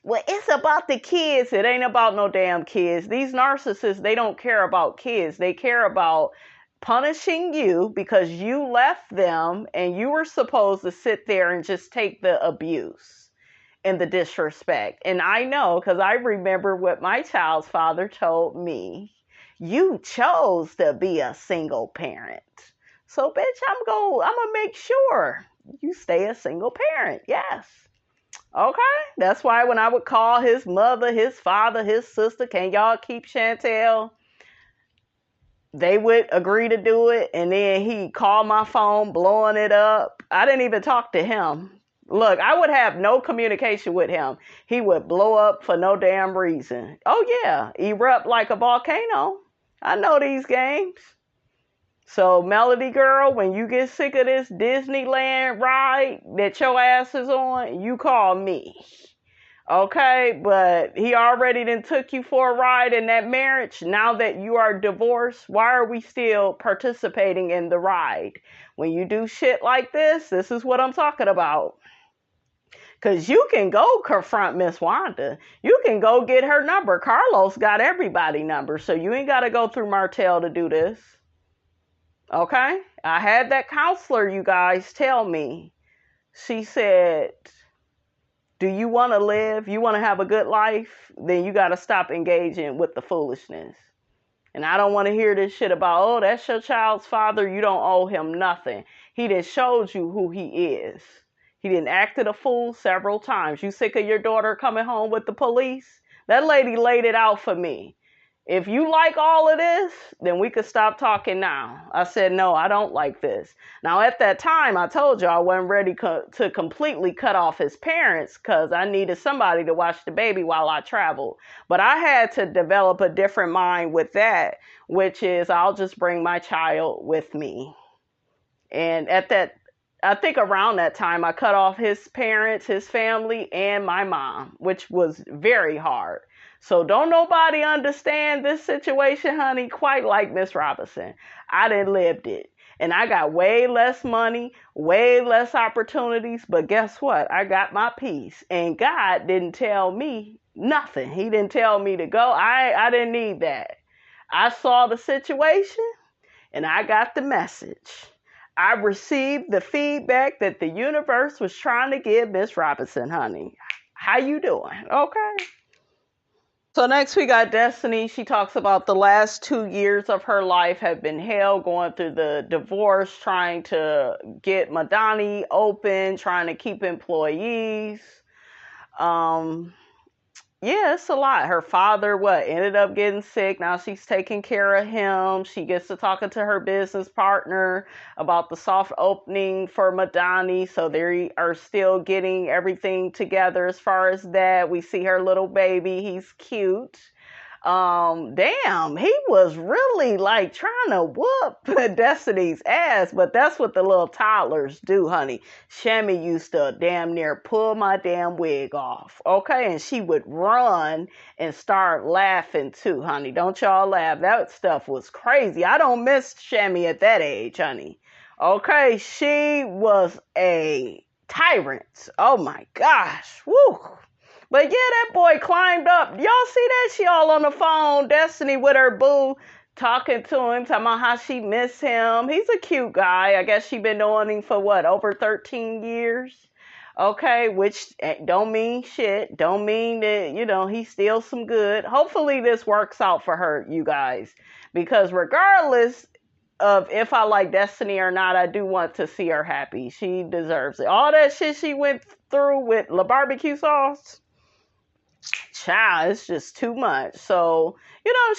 Well, it's about the kids. It ain't about no damn kids. These narcissists, they don't care about kids. They care about punishing you because you left them and you were supposed to sit there and just take the abuse and the disrespect. And I know because I remember what my child's father told me. You chose to be a single parent. So, bitch, I'm gonna make sure you stay a single parent. Yes. Okay, that's why when I would call his mother, his father, his sister, can y'all keep Chantel? They would agree to do it, and then he'd call my phone, blowing it up. I didn't even talk to him. Look, I would have no communication with him. He would blow up for no damn reason. Oh, yeah, erupt like a volcano. I know these games. So, Melody girl, when you get sick of this Disneyland ride that your ass is on, you call me. Okay? But he already done took you for a ride in that marriage. Now that you are divorced, why are we still participating in the ride? When you do shit like this is what I'm talking about. Because you can go confront Miss Wanda. You can go get her number. Carlos got everybody's number, so you ain't got to go through Martel to do this. Okay? I had that counselor, you guys, tell me. She said, do you want to live? You want to have a good life? Then you got to stop engaging with the foolishness. And I don't want to hear this shit about, oh, that's your child's father. You don't owe him nothing. He done showed you who he is. He done acted a fool several times. You sick of your daughter coming home with the police? That lady laid it out for me. If you like all of this, then we could stop talking now. I said, no, I don't like this. Now, at that time, I told you I wasn't ready to completely cut off his parents because I needed somebody to watch the baby while I traveled. But I had to develop a different mind with that, which is I'll just bring my child with me. And I think around that time, I cut off his parents, his family, and my mom, which was very hard. So don't nobody understand this situation, honey, quite like Miss Robinson. I done lived it. And I got way less money, way less opportunities. But guess what? I got my peace. And God didn't tell me nothing. He didn't tell me to go. I didn't need that. I saw the situation and I got the message. I received the feedback that the universe was trying to give Miss Robinson, honey. How you doing? Okay. So next we got Destiny. She talks about the last 2 years of her life have been hell, going through the divorce, trying to get Madani open, trying to keep employees. Yeah, it's a lot. Her father, ended up getting sick. Now she's taking care of him. She gets to talking to her business partner about the soft opening for Madani. So they are still getting everything together as far as that. We see her little baby. He's cute. Damn, he was really like trying to whoop Destiny's ass, but that's what the little toddlers do, honey. Shammy used to damn near pull my damn wig off, okay? And she would run and start laughing too, honey. Don't y'all laugh. That stuff was crazy. I don't miss Shammy at that age, honey. Okay, she was a tyrant. Oh my gosh, woo. But yeah, that boy climbed up. Y'all see that? She all on the phone, Destiny with her boo, talking to him, talking about how she missed him. He's a cute guy. I guess she been knowing him for what, over 13 years? Okay, which don't mean shit. Don't mean that, he's still some good. Hopefully this works out for her, you guys. Because regardless of if I like Destiny or not, I do want to see her happy. She deserves it. All that shit she went through with La Barbecue Sauce, child, it's just too much. So,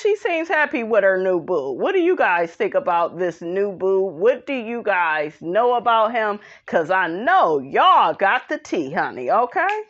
she seems happy with her new boo. What do you guys think about this new boo? What do you guys know about him? Because I know y'all got the tea, honey, okay?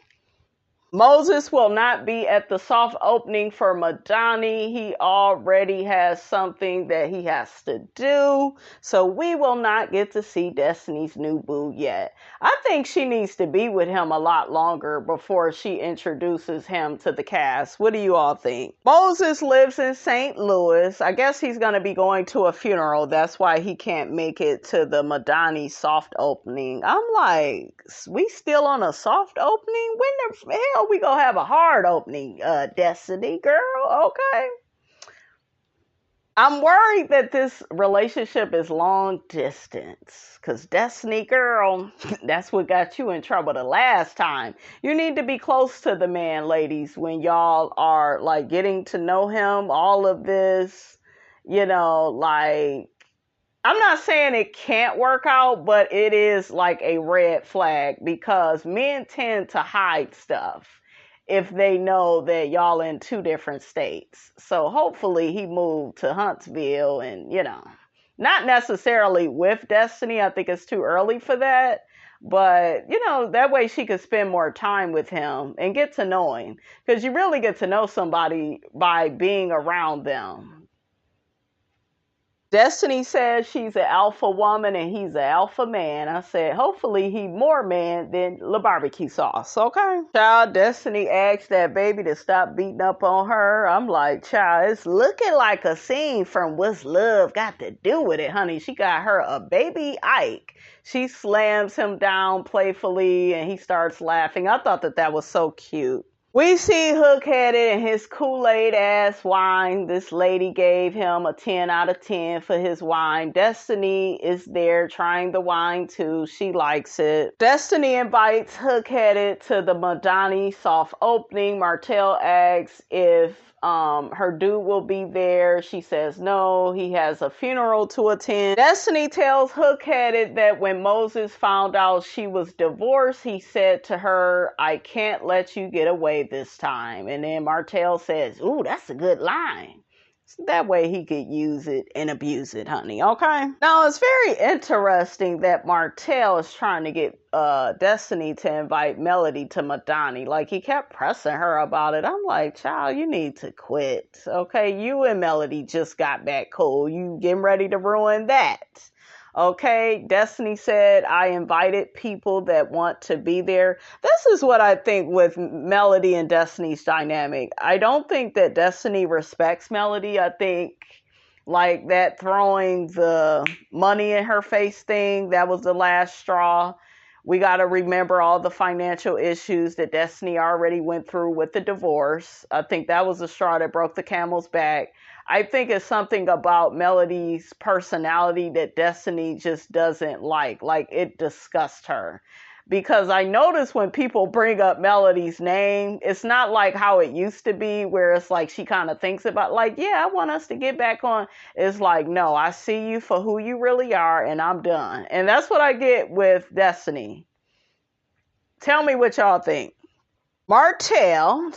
Moses will not be at the soft opening for Madani. He already has something that he has to do. So we will not get to see Destiny's new boo yet. I think she needs to be with him a lot longer before she introduces him to the cast. What do you all think? Moses lives in St. Louis. I guess he's going to be going to a funeral. That's why he can't make it to the Madani soft opening. I'm like, we still on a soft opening? When the hell we gonna have a hard opening, Destiny girl? Okay. I'm worried that this relationship is long distance, because Destiny girl, that's what got you in trouble the last time. You need to be close to the man, ladies, when y'all are like getting to know him, all of this, like, I'm not saying it can't work out, but it is like a red flag, because men tend to hide stuff if they know that y'all in two different states. So hopefully he moved to Huntsville and, not necessarily with Destiny. I think it's too early for that. But, that way she could spend more time with him and get to know him. Because you really get to know somebody by being around them. Destiny says she's an alpha woman and he's an alpha man. I said, hopefully he more man than La Barbecue Sauce, okay? Child, Destiny asked that baby to stop beating up on her. I'm like, child, it's looking like a scene from What's Love Got to Do with It, honey. She got her a baby Ike. She slams him down playfully and he starts laughing. I thought that was so cute. We see Hook-Headed and his Kool-Aid ass wine. This lady gave him a 10 out of 10 for his wine. Destiny is there trying the wine too. She likes it. Destiny invites Hook-Headed to the Madani soft opening. Martel asks if her dude will be there. She says no, he has a funeral to attend. Destiny tells Hook-Headed that when Moses found out she was divorced, he said to her, I can't let you get away this time. And then Martel says, ooh, that's a good line. So that way he could use it and abuse it, honey, okay? Now, it's very interesting that Martel is trying to get Destiny to invite Melody to Madani. Like, he kept pressing her about it. I'm like, child, you need to quit, okay? You and Melody just got back cool. You getting ready to ruin that. Okay, Destiny said, I invited people that want to be there. This is what I think with Melody and Destiny's dynamic. I don't think that Destiny respects Melody. I think like that throwing the money in her face thing, that was the last straw. We got to remember all the financial issues that Destiny already went through with the divorce. I think that was the straw that broke the camel's back. I think it's something about Melody's personality that Destiny just doesn't like. Like, it disgusts her. Because I notice when people bring up Melody's name, it's not like how it used to be, where it's like she kind of thinks about, like, yeah, I want us to get back on. It's like, no, I see you for who you really are, and I'm done. And that's what I get with Destiny. Tell me what y'all think. Martel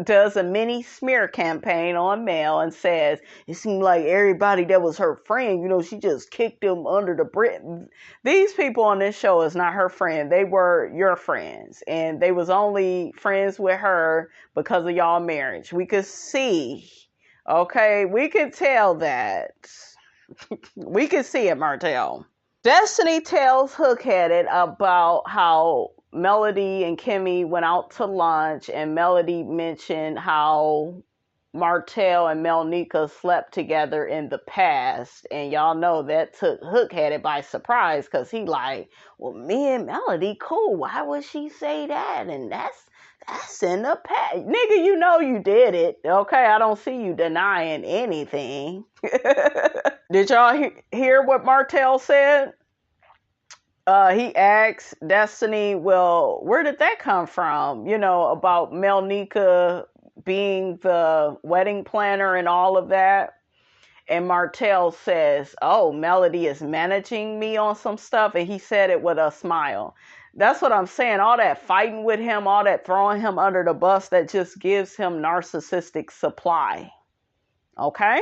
does a mini smear campaign on Mel and says it seemed like everybody that was her friend, she just kicked them under the brick. These people on this show is not her friend. They were your friends, and they was only friends with her because of y'all marriage. We could see, okay? We could tell that. We could see it, Martel. Destiny tells Hook-Headed about how Melody and Kimmy went out to lunch, and Melody mentioned how Martel and MELNIKA slept together in the past. And y'all know that took Hook-Headed by surprise, because he like, well, me and Melody, cool. Why would she say that? And that's That's in the past. Nigga, you know you did it. Okay, I don't see you denying anything. Did y'all hear what Martel said? He asked Destiny, well, where did that come from? You know, about MELNIKA being the wedding planner and all of that. And Martel says, oh, Melody is managing me on some stuff. And he said it with a smile. That's what I'm saying. All that fighting with him, all that throwing him under the bus, that just gives him narcissistic supply. Okay?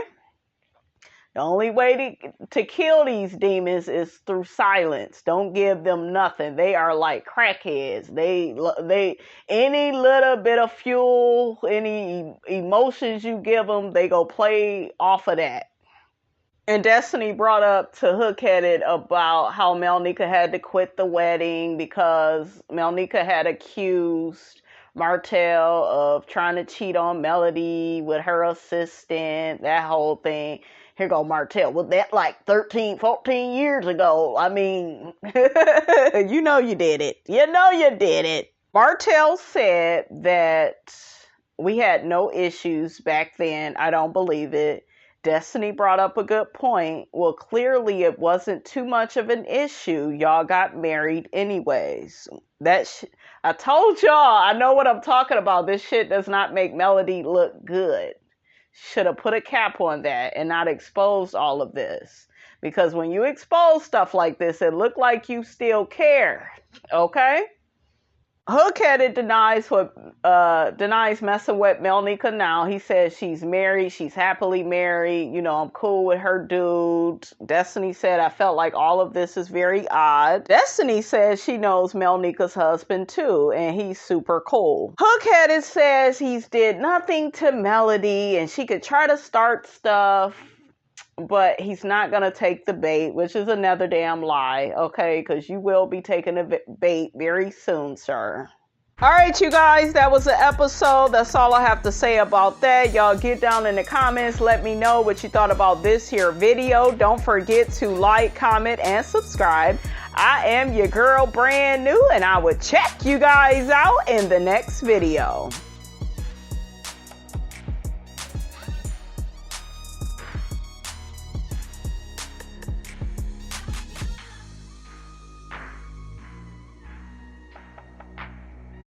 The only way to kill these demons is through silence. Don't give them nothing. They are like crackheads. They any little bit of fuel, any emotions you give them, they go play off of that. And Destiny brought up to Hook-Headed about how MELNIKA had to quit the wedding because MELNIKA had accused Martel of trying to cheat on Melody with her assistant, that whole thing. Here go Martel. Well, that like 13, 14 years ago. I mean, you know you did it. You know you did it. Martel said that we had no issues back then. I don't believe it. Destiny brought up a good point. Well, clearly it wasn't too much of an issue. Y'all got married anyways. I told y'all, I know what I'm talking about. This shit does not make Melody look good. Should have put a cap on that and not exposed all of this. Because when you expose stuff like this, it looked like you still care. Okay? Hook-Headed denies messing with MELNIKA now. He says she's married. She's happily married. You know, I'm cool with her dude. Destiny said, I felt like all of this is very odd. Destiny says she knows MELNIKA's husband too, and he's super cool. Hook-Headed says he's did nothing to Melody, and she could try to start stuff, but he's not going to take the bait, which is another damn lie, okay? Because you will be taking the bait very soon, sir. All right, you guys, that was the episode. That's all I have to say about that. Y'all get down in the comments. Let me know what you thought about this here video. Don't forget to like, comment, and subscribe. I am your girl, brand new, and I will check you guys out in the next video.